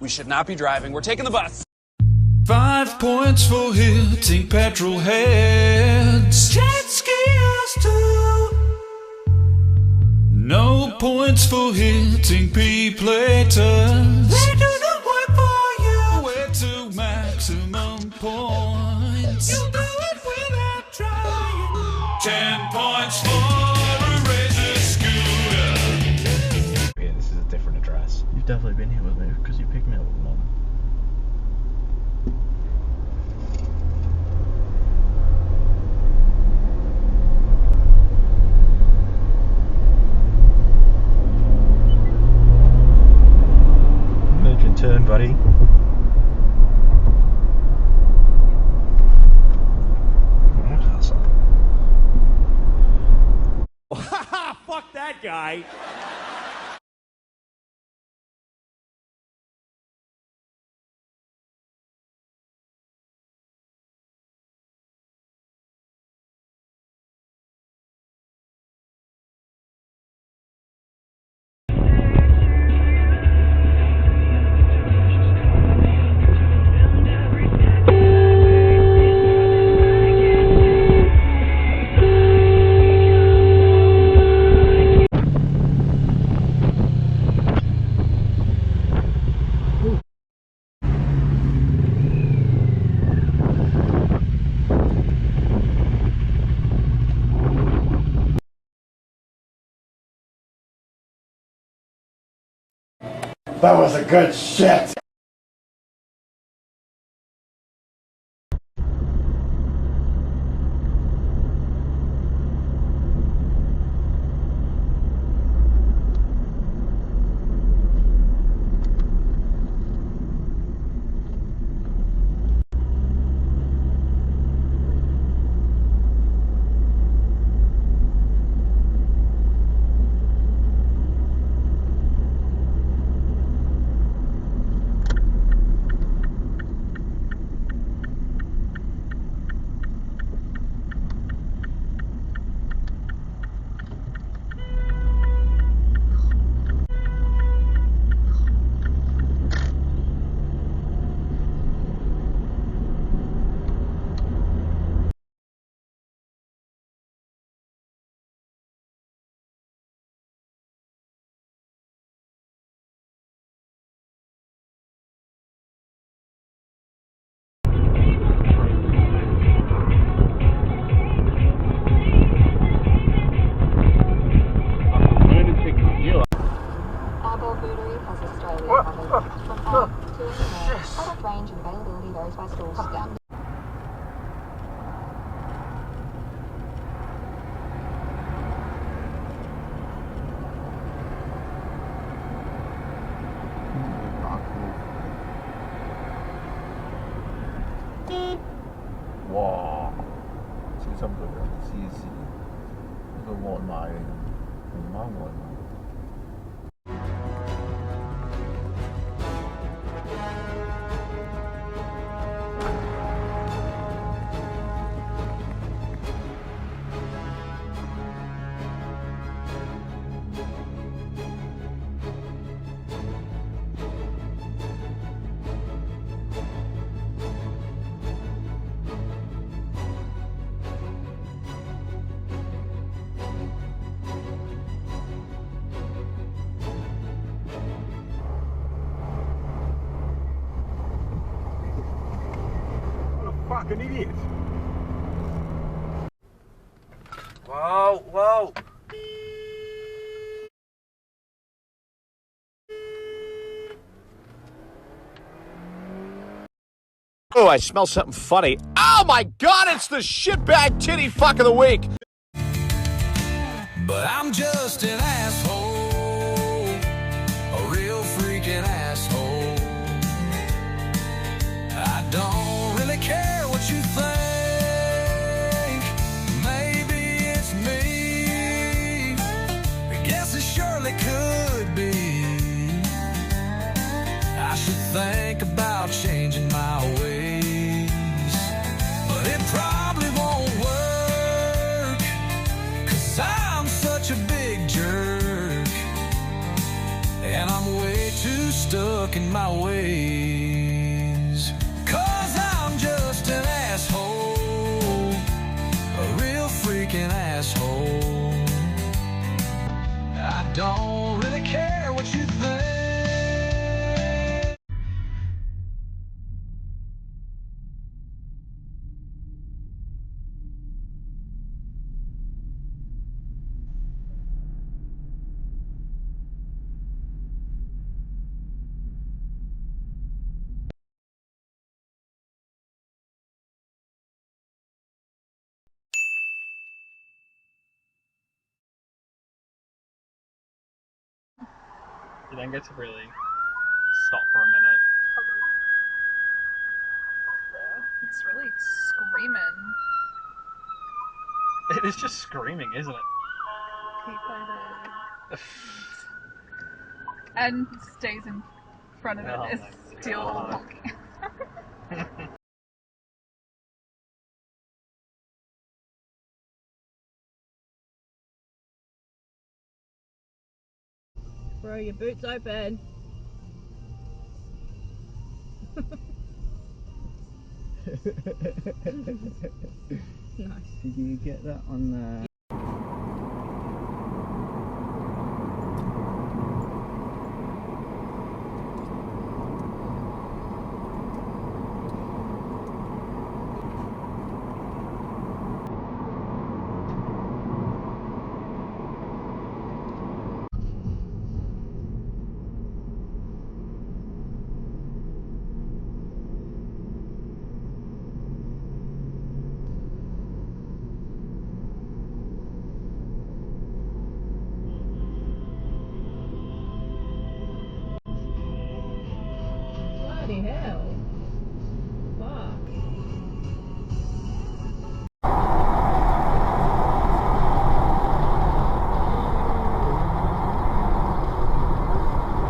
We should not be driving. We're taking the bus. 5 points for hitting petrol heads. Jet skiers too. No points for hitting P-platers. They do not work for you. We're to maximum points. You do it without trying. 10 points for a razor scooter. Yeah, this is a different address. You've definitely been here with me because you picked me up with Mum. Turn, buddy. Fuck that guy. That was a good shit. Product range and availability varies by store. Standard. 와, 진짜보다 CC 이거 뭐 얼마에 5만 원 얼마? Fucking idiot. Whoa, whoa. Oh, I smell something funny. Oh my God, it's the shitbag titty fuck of the week. But I'm just an asshole, a real freaking asshole. I don't really care what you think. Maybe it's me. I guess it surely could be. I should think about changing my ways, but it probably won't work, 'cause I'm such a big jerk. in my ways. 'Cause I'm just an asshole, a real freaking asshole. I don't really care what you think. You then get to really stop for a minute. It's really screaming. It is just screaming, isn't it? Keep it. And stays in front of it Oh is my still God. walking. Bro, your boot's open. Nice. Did you get that on the... Bloody hell. Fuck.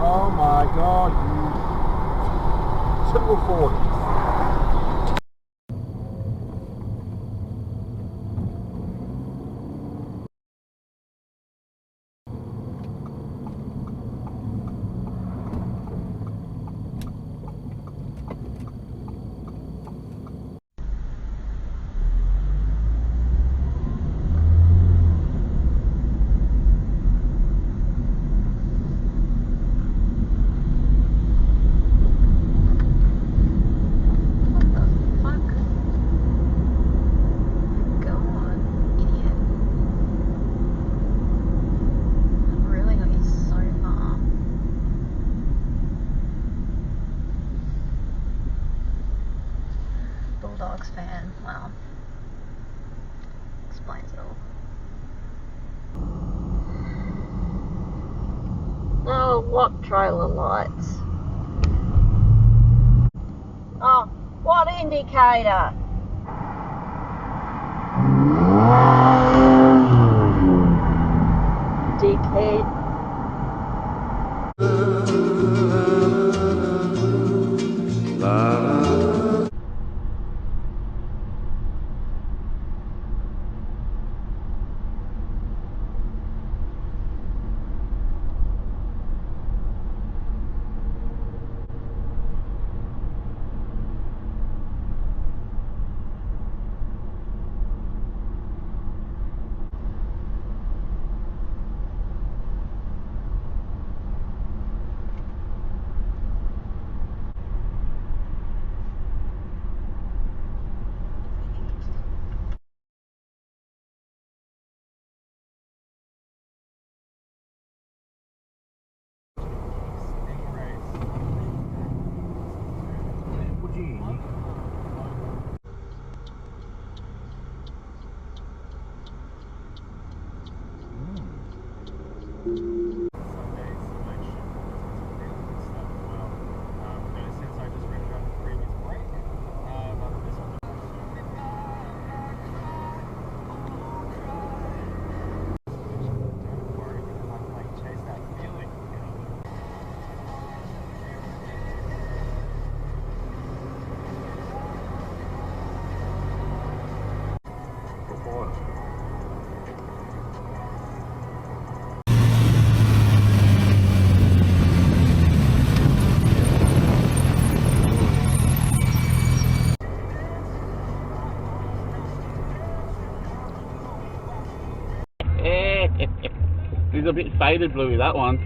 Oh my God, you typical 40s. Bulldogs fan. Well, explains it all. Oh, what trailer lights? Oh, what indicator? Dickhead. a bit faded, Bluey, that one.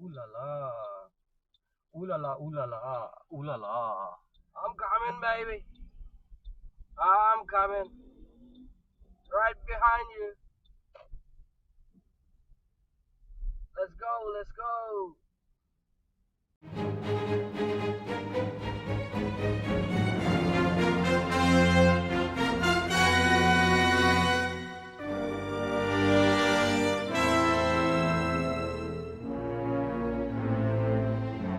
Ooh la la. Ooh la la, ooh la la, ooh la la. I'm coming, baby. I'm coming. Right behind you. Let's go, let's go.